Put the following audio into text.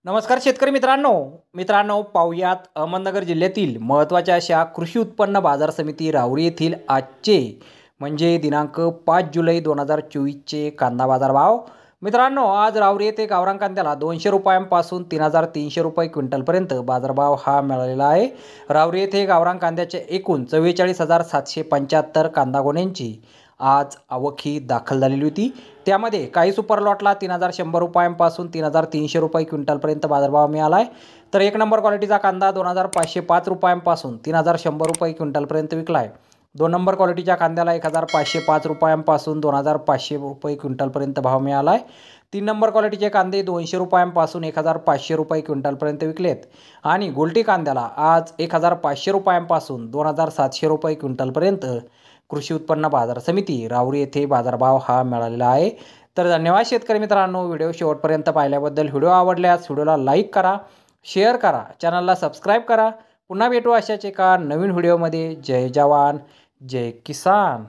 नमस्कार शेतकरी मित्रांनो मित्रांनो पाहुयात अहमदनगर जिल्ह्यातील महत्त्वाच्या अशा कृषी उत्पन्न बाजार समिती राहुरी येथील आजचे म्हणजे दिनांक 5 जुलै 2024चे कांदा बाजार भाव। मित्रांनो आज राहुरी येथे गावरान कांद्याला 200 रुपयांपासून 3300 रुपये क्विंटलपर्यंत बाजारभाव हा मिळालेला आहे। राहुरी येथे गावरान कांद्याचे एकूण 44775 कांदा गोण्यांची आज आवक ही दाखल झालेली होती। त्यामध्ये काही सुपर लॉटला 3100 रुपयांपासून 3300 रुपये क्विंटलपर्यंत बाजारभाव मिळाला आहे। तर एक नंबर क्वालिटीचा कांदा 2505 रुपयांपासून 3100 रुपये क्विंटलपर्यंत विकला आहे। दोन नंबर क्वालिटीच्या कांद्याला 1505 रुपयांपासून 2500 रुपये क्विंटलपर्यंत भाव मिळाला आहे। तीन नंबर क्वालिटीचे कांदे 200 रुपयांपासून 1500 रुपये क्विंटलपर्यंत विकलेत आणि गोल्टी कांद्याला आज 1500 रुपयांपासून 2700 रुपये क्विंटलपर्यंत कृषी उत्पन्न बाजार समिती राहुरी येथे बाजारभाव हा मिळालेला आहे। तर धन्यवाद शेतकरी मित्रांनो, व्हिडिओ शेवटपर्यंत पाहिल्याबद्दल। व्हिडिओ आवडल्यास व्हिडिओला लाईक करा, शेअर करा, चॅनलला सबस्क्राईब करा। पुन्हा भेटू अशाच एका नवीन व्हिडिओमध्ये। जय जवान जय किसान।